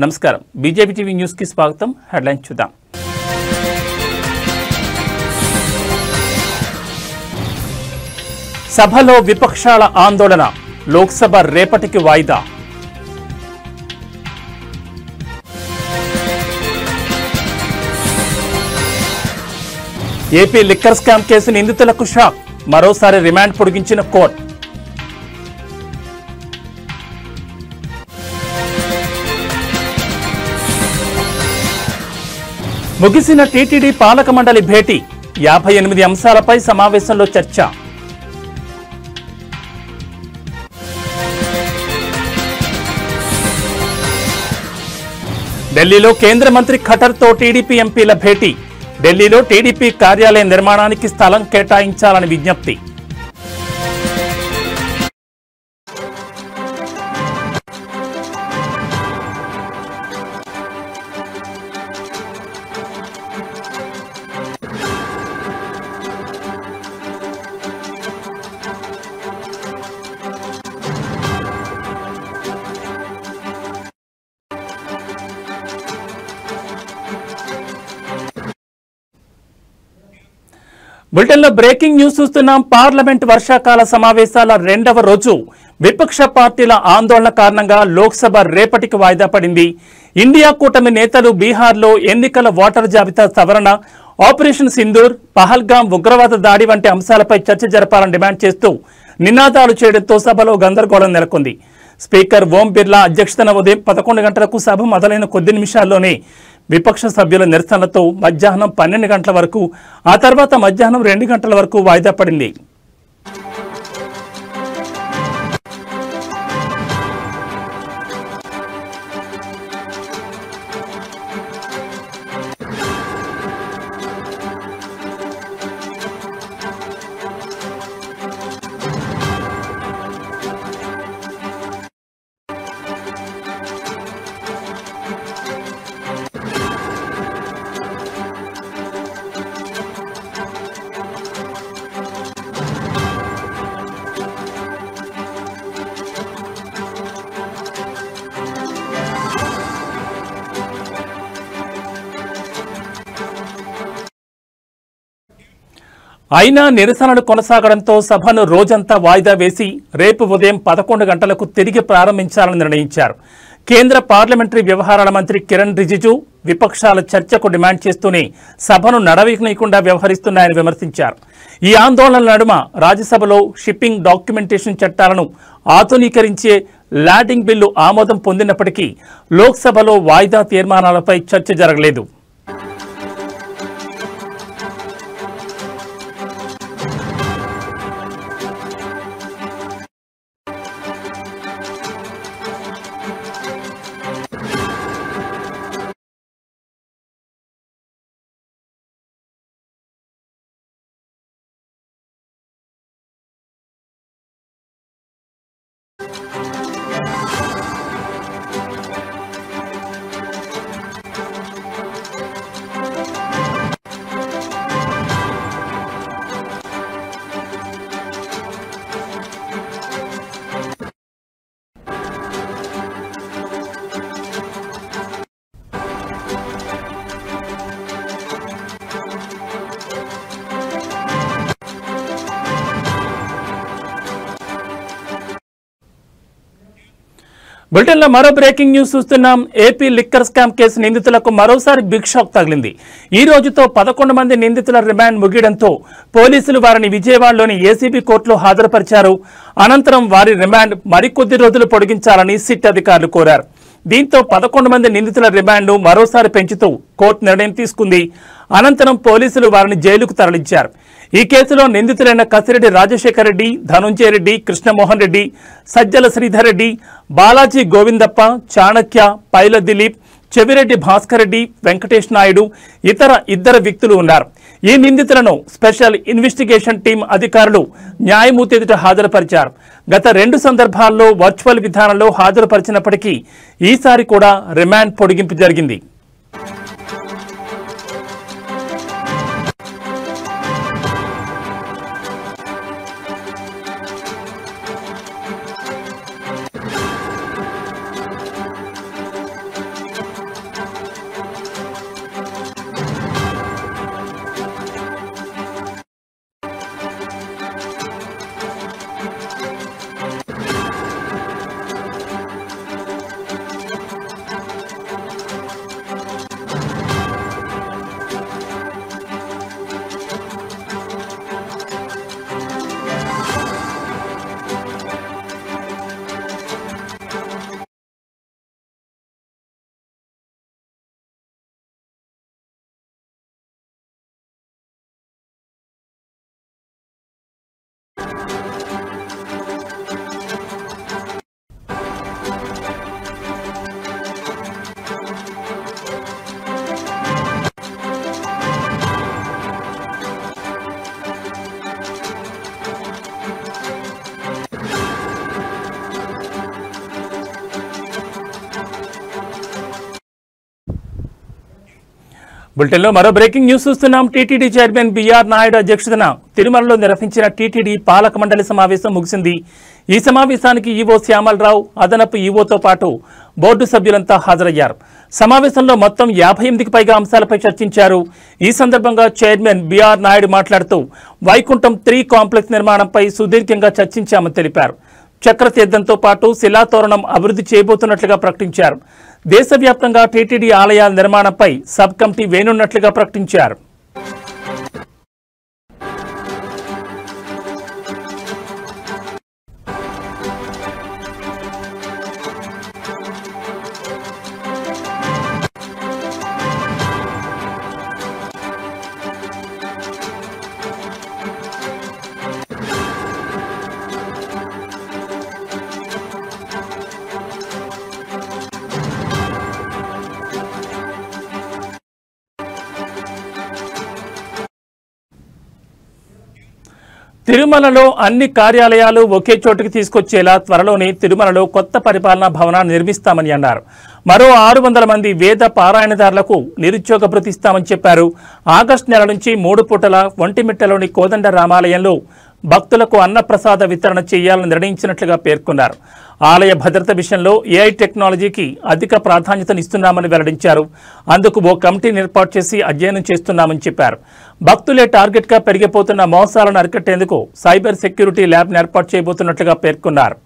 నమస్కారం. BJP TV news కి స్వాగతం. హెడ్లైన్స్ చూద్దాం. సభలో విపక్షాల ఆందోళన, లోక్సభ రేపటికి వాయిదా. ఏపీ లిక్కర్ స్కామ్ కేసు నిందితులకు షాక్, మరోసారి రిమాండ్ పొడిగించిన కోర్టు. ముగిసిన టీటీడీ పాలక మండలి భేటీ, 58 అంశాలపై సమావేశంలో చర్చ. ఢిల్లీలో కేంద్ర మంత్రి ఖట్టర్తో టీడీపీ ఎంపీల భేటీ, ఢిల్లీలో టీడీపీ కార్యాలయ నిర్మాణానికి స్థలం కేటాయించాలని విజ్ఞప్తి. బులెటిన్లో బ్రేకింగ్ న్యూస్ చూస్తున్నాం. పార్లమెంట్ వర్షాకాల సమావేశాల రెండవ రోజు విపక్ష పార్టీల ఆందోళన కారణంగా లోక్సభ రేపటికి వాయిదా పడింది. ఇండియా కూటమి నేతలు బీహార్లో ఎన్నికల ఓటర్ జాబితా సవరణ, ఆపరేషన్ సింధూర్, పహల్గాం ఉగ్రవాద దాడి వంటి అంశాలపై చర్చ జరపాలని డిమాండ్ చేస్తూ నినాదాలు చేయడంతో సభలో గందరగోళం నెలకొంది. స్పీకర్ ఓం బిర్లా అధ్యక్షతన ఉదయం 11 గంటలకు సభ మొదలైన కొద్ది నిమిషాల్లోనే విపక్ష సభ్యుల నిరసనలతో మధ్యాహ్నం 12 గంటల వరకు, ఆ తర్వాత మధ్యాహ్నం 2 గంటల వరకు వాయిదా పడింది. అయినా నిరసనలు కొనసాగడంతో సభను రోజంతా వాయిదా వేసి రేపు ఉదయం 11 గంటలకు తిరిగి ప్రారంభించాలని నిర్ణయించారు. కేంద్ర పార్లమెంటరీ వ్యవహారాల మంత్రి కిరణ్ రిజిజు విపక్షాల చర్చకు డిమాండ్ చేస్తూనే సభను నడవనీయకుండా వ్యవహరిస్తున్నాయని విమర్శించారు. ఈ ఆందోళనల నడుమ రాజ్యసభలో షిప్పింగ్ డాక్యుమెంటేషన్ చట్టాలను ఆధునీకరించే ల్యాండింగ్ బిల్లు ఆమోదం పొందినప్పటికీ లోక్సభలో వాయిదా తీర్మానాలపై చర్చ జరగలేదు. బులెటిన్లో మరో బ్రేకింగ్ న్యూస్ చూస్తున్నాం. ఏపీ లిక్కర్ స్కామ్ కేసు నిందితులకు మరోసారి బిగ్ షాక్ తగిలింది. ఈ రోజుతో 11 మంది నిందితుల రిమాండ్ ముగియడంతో పోలీసులు వారిని విజయవాడలోని ఏసీబీ కోర్టులో హాజరుపరిచారు. అనంతరం వారి రిమాండ్ మరికొద్ది రోజులు పొడిగించాలని సిట్ అధికారులు కోరారు. దీంతో 11 మంది నిందితుల రిమాండ్ను మరోసారి పెంచుతూ కోర్టు నిర్ణయం తీసుకుంది. అనంతరం పోలీసులు వారిని జైలుకు తరలించారు. ఈ కేసులో నిందితులైన కసిరెడ్డి రాజశేఖర్ రెడ్డి, ధనుంజయ రెడ్డి, కృష్ణమోహన్ రెడ్డి, సజ్జల శ్రీధర్ రెడ్డి, బాలాజీ గోవిందప్ప, చాణక్య, పైల దిలీప్, చెవిరెడ్డి భాస్కర్ రెడ్డి, వెంకటేష్ నాయుడు, ఇద్దరు వ్యక్తులు ఉన్నారు. ఈ నిందితులను స్పెషల్ ఇన్వెస్టిగేషన్ టీం అధికారులు న్యాయమూర్తి ఎదుట హాజరుపరిచారు. గత 2 సందర్భాల్లో వర్చువల్ విధానంలో హాజరుపరిచినప్పటికీ ఈసారి కూడా రిమాండ్ పొడిగింపు జరిగింది. బులెటిన్లో మరో బ్రేకింగ్ న్యూస్ చూస్తున్నాం. టీటీడీ చైర్మన్ బిఆర్ నాయుడు అధ్యక్షతన తిరుమలలో నిర్వహించిన టీటీడీ పాలక మండలి సమావేశం ముగిసింది. ఈ సమావేశానికి ఈవో శ్యామలరావు, అదనపు ఈవోతో పాటు బోర్డు సభ్యులంతా హాజరయ్యారు. సమావేశంలో మొత్తం 58కి పైగా అంశాలపై చర్చించారు. ఈ సందర్భంగా చైర్మన్ బిఆర్ నాయుడు మాట్లాడుతూ వైకుంఠం 3 కాంప్లెక్స్ నిర్మాణంపై సుదీర్ఘంగా చర్చించామని తెలిపారు. చక్రతీర్థంతో పాటు శిలాతోరణం అభివృద్ధి చేయబోతున్నట్లుగా ప్రకటించారు. దేశవ్యాప్తంగా టీటీడీ ఆలయాల నిర్మాణంపై సబ్ కమిటీ వేనున్నట్లుగా ప్రకటించారు. తిరుమలలో అన్ని కార్యాలయాలు ఒకే చోటుకి తీసుకొచ్చేలా త్వరలోనే తిరుమలలో కొత్త పరిపాలనా భవనాన్ని నిర్మిస్తామని అన్నారు. మరో 600 మంది వేద పారాయణదారులకు నిరుద్యోగ భృతి ఇస్తామని చెప్పారు. ఆగస్టు నెల నుంచి 3 పూటల ఒంటిమిట్టలోని కోదండ రామాలయంలో భక్తులకు అన్నప్రసాద వితరణ చేయాలని నిర్ణయించినట్లుగా పేర్కొన్నారు. ఆలయ భద్రత విషయంలో ఏఐ టెక్నాలజీకి అధిక ప్రాధాన్యతనిస్తున్నామని వెల్లడించారు. అందుకు ఓ కమిటీని ఏర్పాటు చేసి అధ్యయనం చేస్తున్నామని చెప్పారు. భక్తులే టార్గెట్గా పెరిగిపోతున్న మోసాలను అరికట్టేందుకు సైబర్ సెక్యూరిటీ ల్యాబ్ను ఏర్పాటు చేయబోతున్నట్లుగా పేర్కొన్నారు.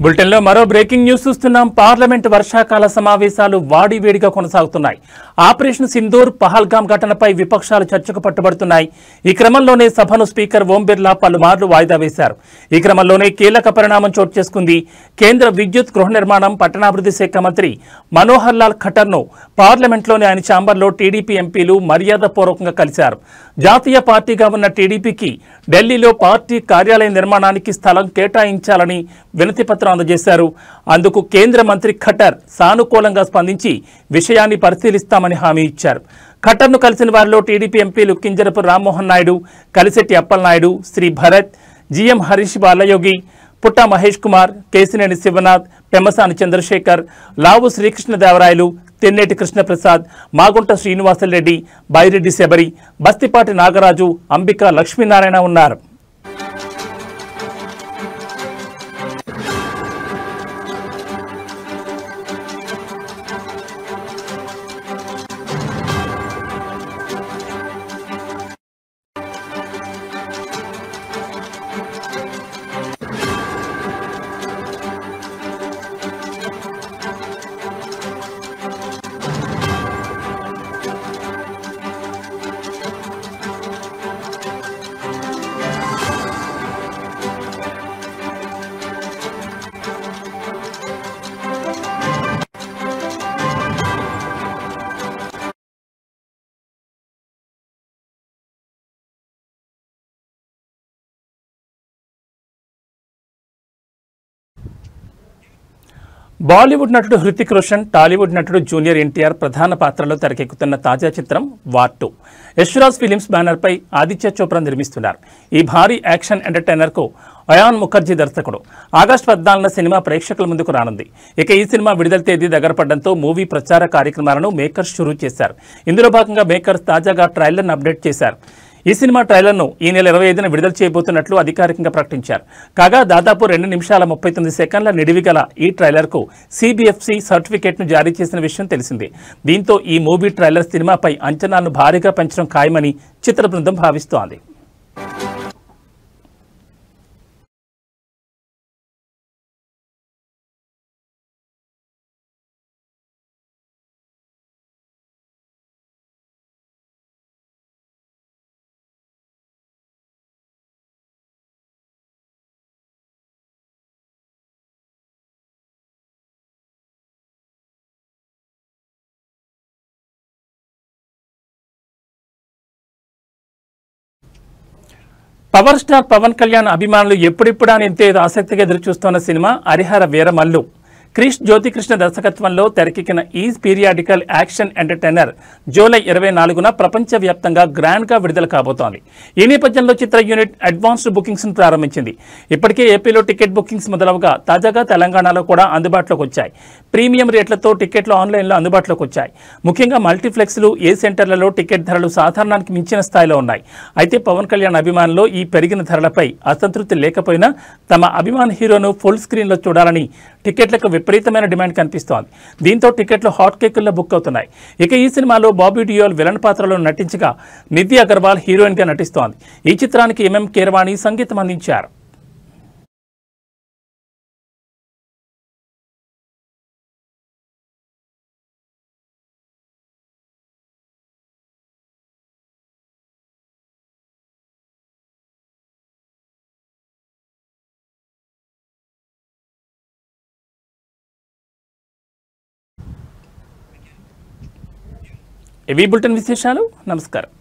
బులెటిన్లో మరో బ్రేకింగ్ న్యూస్ చూస్తున్నాం. పార్లమెంట్ వర్షాకాల సమావేశాలు వాడివేడిగా కొనసాగుతున్నాయి. ఆపరేషన్ సింధూర్, పహల్గాం ఘటనపై విపక్షాలు చర్చకు పట్టుబడుతున్నాయి. ఈ క్రమంలోనే సభను స్పీకర్ ఓం బిర్లా పలుమార్లు వాయిదా వేశారు. ఈ క్రమంలోనే కీలక పరిణామం చోటు చేసుకుంది. కేంద్ర విద్యుత్, గృహ నిర్మాణం, పట్టణాభివృద్ధి శాఖ మంత్రి మనోహర్ లాల్ ఖట్టర్ను పార్లమెంట్లోని ఆయన ఛాంబర్లో టీడీపీ ఎంపీలు మర్యాదపూర్వకంగా కలిశారు. జాతీయ పార్టీగా ఉన్న టీడీపీకి ఢిల్లీలో పార్టీ కార్యాలయ నిర్మాణానికి స్థలం కేటాయించాలని వినతిపత్రం అందజేశారు. అందుకు కేంద్ర మంత్రి ఖట్టర్ సానుకూలంగా స్పందించి విషయాన్ని పరిశీలిస్తామని హామీ ఇచ్చారు. ఖట్టర్ను కలిసిన వారిలో టీడీపీ ఎంపీలు కింజరపు రామ్మోహన్ నాయుడు, కలిశెట్టి అప్పలనాయుడు, శ్రీ భరత్, జిఎం హరీష్ బాలయోగి, పుట్టా మహేష్ కుమార్, కేసినేని శివనాథ్, పెమ్మసాని చంద్రశేఖర్, లావు శ్రీకృష్ణదేవరాయలు, తెన్నేటి కృష్ణప్రసాద్, మాగుంట శ్రీనివాసరెడ్డి, బైరెడ్డి శబరి, బస్తిపాటి నాగరాజు, అంబికా లక్ష్మీనారాయణ ఉన్నారు. బాలీవుడ్ నటుడు హృతిక్ రోషన్, టాలీవుడ్ నటుడు జూనియర్ ఎన్టీఆర్ ప్రధాన పాత్రలో తెరకెక్కుతున్న తాజా చిత్రం వార్ 2 యశ్రాజ్ ఫిలిమ్స్ బ్యానర్పై ఆదిత్య చోప్రా నిర్మిస్తున్నారు. ఈ భారీ యాక్షన్ ఎంటర్టైనర్కు అయాన్ ముఖర్జీ దర్శకుడు. ఆగస్టు 14న సినిమా ప్రేక్షకుల ముందుకు రానుంది. ఇక ఈ సినిమా విడుదల తేదీ దగ్గర పడడంతో మూవీ ప్రచార కార్యక్రమాలను మేకర్స్ షురూ చేశారు. ఇందులో భాగంగా మేకర్స్ తాజాగా ట్రైలర్ను అప్డేట్ చేశారు. ఈ సినిమా ట్రైలర్ను ఈ నెల 25న విడుదల చేయబోతున్నట్లు అధికారికంగా ప్రకటించారు. కాగా దాదాపు 2 నిమిషాల 39 సెకండ్ల నిడివి గల ఈ ట్రైలర్కు CBFC సర్టిఫికేట్ను జారీ చేసిన విషయం తెలిసిందే. దీంతో ఈ మూవీ ట్రైలర్ సినిమాపై అంచనాలను భారీగా పెంచడం ఖాయమని చిత్ర బృందం భావిస్తోంది. పవర్ స్టార్ పవన్ కళ్యాణ్ అభిమానులు ఎప్పుడిప్పుడా ఎంతో ఆసక్తిగా ఎదురుచూస్తున్న సినిమా హరిహర వీరమల్లు. క్రిష్ జ్యోతికృష్ణ దర్శకత్వంలో తెరకెక్కిన ఈ పీరియాడికల్ యాక్షన్ ఎంటర్టైనర్ జూలై 24న ప్రపంచవ్యాప్తంగా గ్రాండ్గా విడుదల కాబోతోంది. ఈ నేపథ్యంలో చిత్ర యూనిట్ అడ్వాన్స్డ్ బుకింగ్స్ను ప్రారంభించింది. ఇప్పటికే ఏపీలో టికెట్ బుకింగ్స్ మొదలవగా తాజాగా తెలంగాణలో కూడా అందుబాటులోకి వచ్చాయి. ప్రీమియం రేట్లతో టికెట్లు ఆన్లైన్లో అందుబాటులోకి వచ్చాయి. ముఖ్యంగా మల్టీప్లెక్స్లు, ఏ సెంటర్లలో టికెట్ ధరలు సాధారణానికి మించిన స్థాయిలో ఉన్నాయి. అయితే పవన్ కళ్యాణ్ అభిమానులు ఈ పెరిగిన ధరలపై అసంతృప్తి లేకపోయినా తమ అభిమాన హీరోను ఫుల్ స్క్రీన్లో చూడాలని టికెట్లకు విపరీతమైన డిమాండ్ కనిపిస్తోంది. దీంతో టికెట్లు హాట్ కేకుల్లో బుక్ అవుతున్నాయి. ఇక ఈ సినిమాలో బాబీ డియోల్ విలన్ పాత్రలో నటించగా నిధి అగర్వాల్ హీరోయిన్గా నటిస్తోంది. ఈ చిత్రానికి ఎంఎం కీరవాణి సంగీతం అందించారు. ఇవి బులెటిన్ విశేషాలు. నమస్కారం.